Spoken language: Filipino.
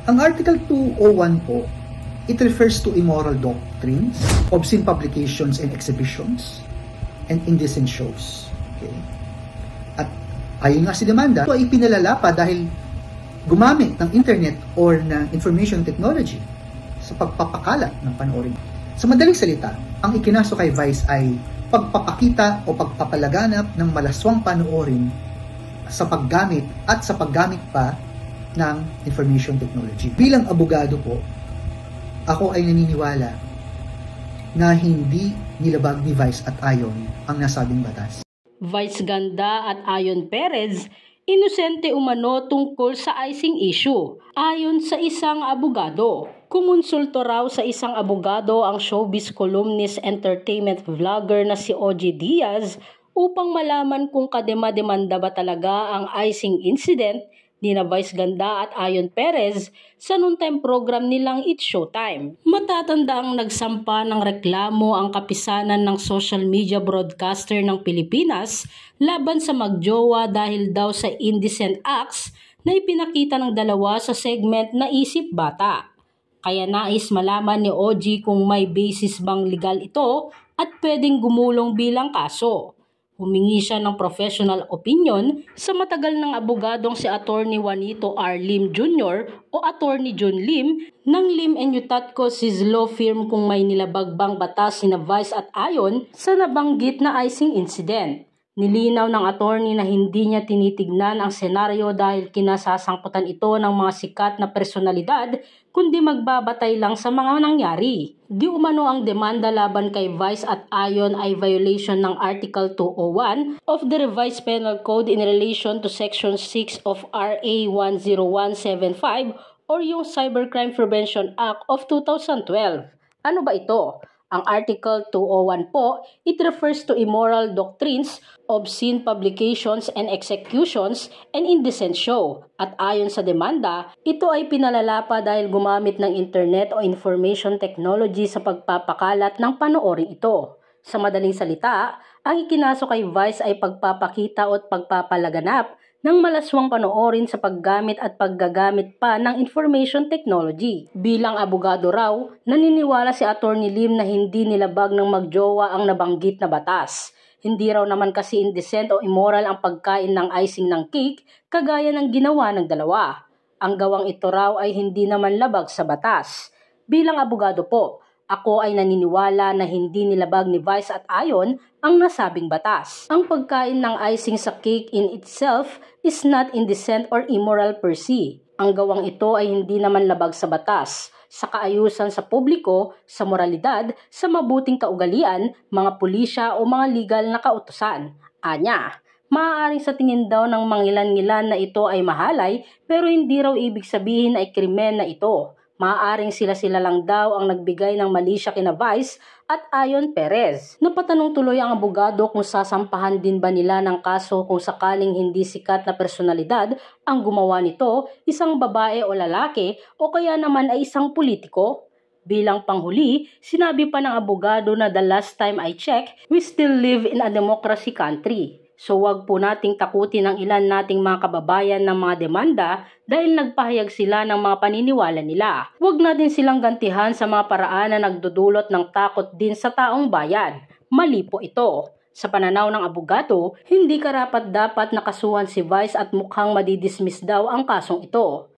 Ang Article 201 po, it refers to immoral doctrines, obscene publications and exhibitions, and indecent shows. Okay? At ayon nga si demanda, ito ay pinalala pa dahil gumamit ng internet or ng information technology sa pagpapakalat ng panoorin. Sa madaling salita, ang ikinaso kay Vice ay pagpapakita o pagpapalaganap ng malaswang panoorin sa paggamit at sa paggamit pa ng information technology. Bilang abogado po, ako ay naniniwala na hindi nilabag ni Vice at Ayon ang nasabing batas. Vice Ganda at Ayon Perez, inosente umano tungkol sa icing issue. Ayon sa isang abogado, kumonsulto raw sa isang abogado ang showbiz columnist entertainment vlogger na si OG Diaz upang malaman kung kadema-demanda ba talaga ang icing incident ni na Vice Ganda at Ayon Perez sa noontime program nilang It's Showtime. Matatanda ang nagsampa ng reklamo ang kapisanan ng social media broadcaster ng Pilipinas laban sa magjowa dahil daw sa indecent acts na ipinakita ng dalawa sa segment na Isip Bata. Kaya nais malaman ni OG kung may basis bang legal ito at pwedeng gumulong bilang kaso. Humingi siya ng professional opinion sa matagal ng abogadong si Attorney Juanito R. Lim Jr. o Attorney John Lim ng Lim & Yutatco Law Firm kung may nilabagbang batas sina Vice at Ayon sa nabanggit na icing incident. Nilinaw ng attorney na hindi niya tinitignan ang senaryo dahil kinasasangkutan ito ng mga sikat na personalidad kundi magbabatay lang sa mga nangyari. Di umano ang demanda laban kay Vice at Ayon ay violation ng Article 201 of the Revised Penal Code in relation to Section 6 of RA 10175 or yung Cybercrime Prevention Act of 2012. Ano ba ito? Ang Article 201 po, it refers to immoral doctrines, obscene publications and executions, and indecent show. At ayon sa demanda, ito ay pinalala pa dahil gumamit ng internet o information technology sa pagpapakalat ng panoorin ito. Sa madaling salita, ang ikinaso kay Vice ay pagpapakita o pagpapalaganap ng malaswang panoorin sa paggamit at paggagamit pa ng information technology. Bilang abogado raw, naniniwala si Attorney Lim na hindi nilabag ng magjowa ang nabanggit na batas. Hindi raw naman kasi indecent o immoral ang pagkain ng icing ng cake kagaya ng ginawa ng dalawa. Ang gawang ito raw ay hindi naman labag sa batas. Bilang abogado po, ako ay naniniwala na hindi nilabag ni Vice at Ayon ang nasabing batas. Ang pagkain ng icing sa cake in itself is not indecent or immoral per se. Ang gawang ito ay hindi naman labag sa batas, sa kaayusan sa publiko, sa moralidad, sa mabuting kaugalian, mga pulisya o mga legal na kautusan. Anya, maaaring sa tingin daw ng mangilan-ngilan na ito ay mahalay pero hindi raw ibig sabihin ay krimen na ito. Maaaring sila-sila lang daw ang nagbigay ng mali siya kina Vice at Ayon Perez. Napatanong tuloy ang abogado kung sasampahan din ba nila ng kaso kung sakaling hindi sikat na personalidad ang gumawa nito, isang babae o lalaki o kaya naman ay isang politiko. Bilang panghuli, sinabi pa ng abogado na the last time I checked, we still live in a democracy country. So wag po nating takutin ang ilan nating mga kababayan ng mga demanda dahil nagpahayag sila ng mga paniniwala nila. Wag natin silang gantihan sa mga paraan na nagdudulot ng takot din sa taong bayan. Mali po ito. Sa pananaw ng abogado, hindi karapat-dapat nakasuhan si Vice at mukhang madidismiss daw ang kasong ito.